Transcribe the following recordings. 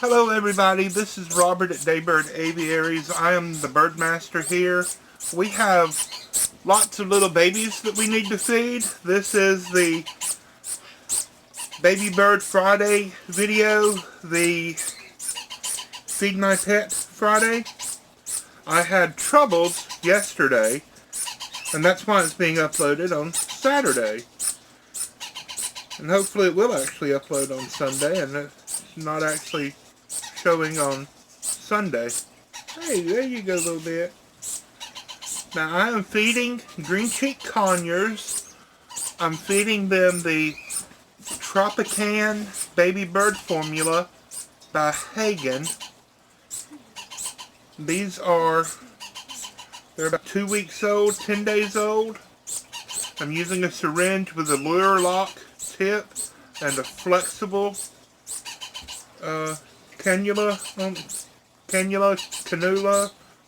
Hello everybody, this is Robert at Daybird Aviaries. I am the bird master here. We have lots of little babies that we need to feed. This is the Baby Bird Friday video, the Feed My Pet Friday. I had troubles yesterday, and that's why it's being uploaded on Saturday. And hopefully it will actually upload on Sunday, and it's not actually showing on Sunday. Hey, there you go a little bit. Now I am feeding Green Cheeked Conures. I'm feeding them the Tropican Baby Bird Formula by Hagen. These are, they're about 2 weeks old, 10 days old. I'm using a syringe with a lure lock tip and a flexible cannula,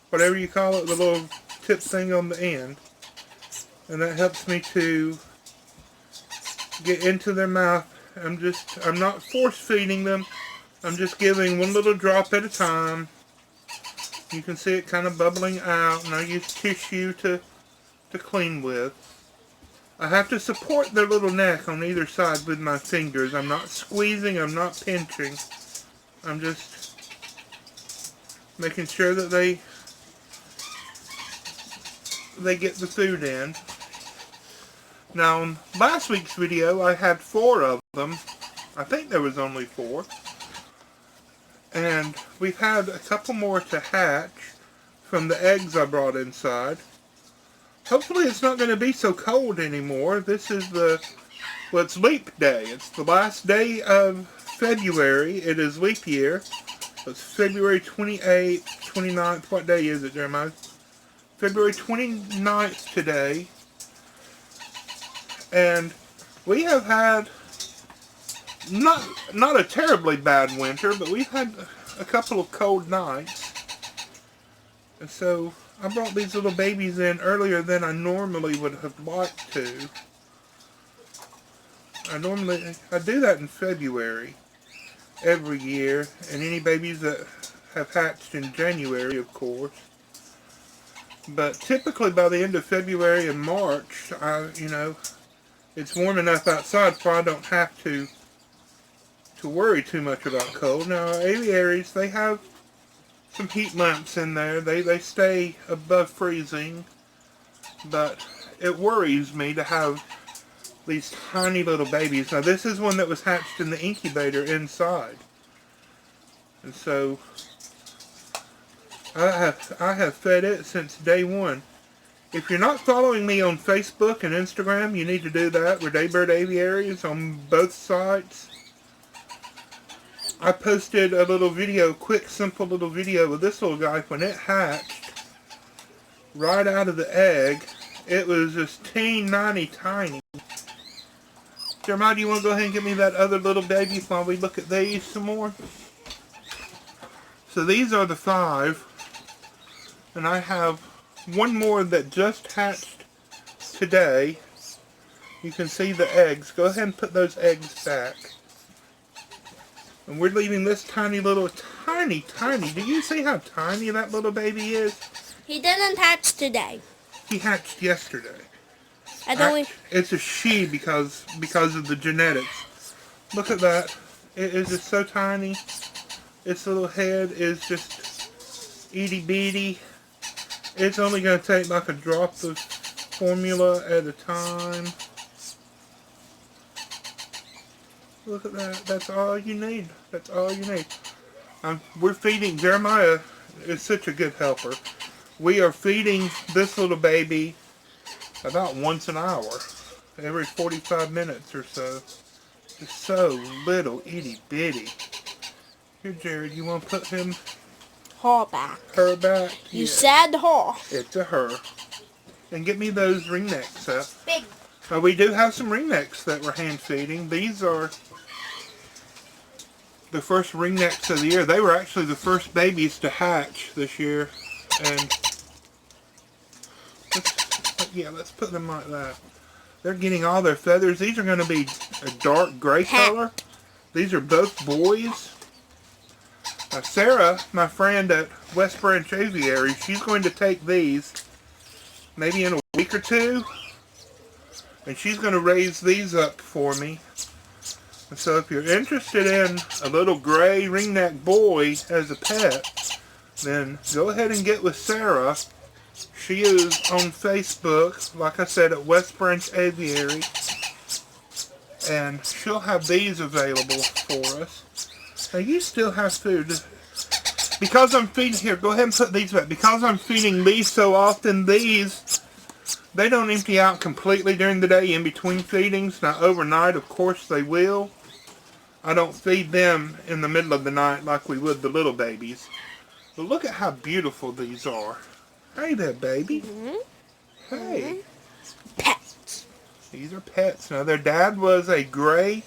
whatever you call it, the little tip thing on the end. And that helps me to get into their mouth. I'm not force feeding them. I'm just giving one little drop at a time. You can see it kind of bubbling out, and I use tissue to clean with. I have to support their little neck on either side with my fingers. I'm not squeezing, I'm not pinching. I'm just making sure that they get the food in. Now, in last week's video, I had 4 of them. I think there was only 4. And we've had a couple more to hatch from the eggs I brought inside. Hopefully it's not going to be so cold anymore. This is it's leap day. It's the last day of February. It is leap year. It's February 28th, 29th. What day is it, Jeremiah? February 29th today. And we have had not a terribly bad winter, but we've had a couple of cold nights. And so I brought these little babies in earlier than I normally would have liked to. I do that in February every year, and any babies that have hatched in January, of course. But typically by the end of February and March, it's warm enough outside so I don't have to worry too much about cold. Now, Aviaries, they have some heat lamps in there. They stay above freezing, but it worries me to have these tiny little babies. Now, this is one that was hatched in the incubator inside, and so I have fed it since day one. If you're not following me on Facebook and Instagram, you need to do that. We're Daybird Aviaries on both sites. I posted a little video, quick, simple little video of this little guy when it hatched. Right out of the egg, it was just teeny tiny. Jeremiah, do you want to go ahead and give me that other little baby while we look at these some more? So these are the 5. And I have one more that just hatched today. You can see the eggs. Go ahead and put those eggs back. And we're leaving this tiny, do you see how tiny that little baby is? He didn't hatch today. He hatched yesterday. It's a she because of the genetics. Look at that. It is just so tiny. Its little head is just itty bitty. It's only going to take like a drop of formula at a time. Look at that. That's all you need. That's all you need. We're feeding, Jeremiah is such a good helper. We are feeding this little baby about once an hour. Every 45 minutes or so. Just so little itty bitty. Here, Jared, you want to put him... Her back. Her back? You said her. It's a her. And get me those ringnecks up. Big. We do have some ringnecks that we're hand feeding. These are the first ringnecks of the year. They were actually the first babies to hatch this year. And let's put them like that. They're getting all their feathers. These are going to be a dark gray color. These are both boys. Now Sarah, my friend at West Branch Aviaries, she's going to take these maybe in a week or two, and she's going to raise these up for me. And so if you're interested in a little gray ringneck boy as a pet, then go ahead and get with Sarah. She is on Facebook, like I said, at West Branch Aviary, and she'll have these available for us. Now you still have food. Because I'm feeding, here, go ahead and put these back. Because I'm feeding these so often, these, they don't empty out completely during the day in between feedings. Now overnight, of course, they will. I don't feed them in the middle of the night like we would the little babies. But look at how beautiful these are. Hey there, baby. Hey. Pets. These are pets. Now their dad was a gray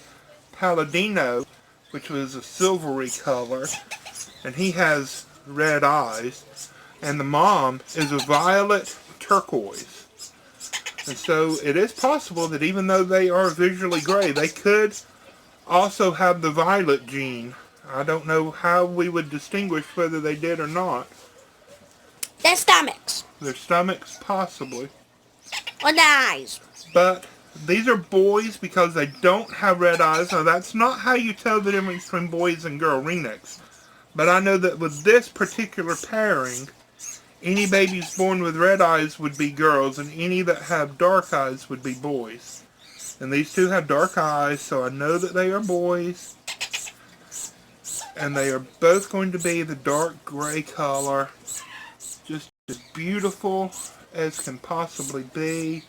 Palladino, which was a silvery color, and he has red eyes. And the mom is a violet turquoise. And so it is possible that even though they are visually gray, they could also have the violet gene. I don't know how we would distinguish whether they did or not. Their stomachs. Their stomachs, possibly. Or the eyes. But these are boys because they don't have red eyes. Now that's not how you tell the difference between boys and girl ringnecks. But I know that with this particular pairing, any babies born with red eyes would be girls, and any that have dark eyes would be boys. And these two have dark eyes, so I know that they are boys. And they are both going to be the dark gray color. Just as beautiful as can possibly be.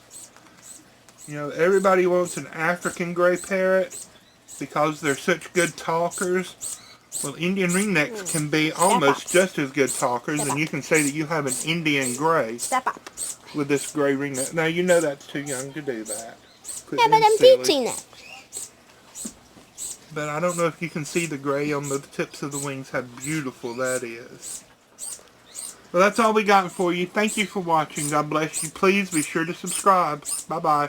You know, everybody wants an African gray parrot because they're such good talkers. Well, Indian ringnecks can be almost just as good talkers, and you can say that you have an Indian gray with this gray ringneck. Now, you know that's too young to do that. Yeah, but I'm teaching it. But I don't know if you can see the gray on the tips of the wings, how beautiful that is. Well, that's all we got for you. Thank you for watching. God bless you. Please be sure to subscribe. Bye-bye.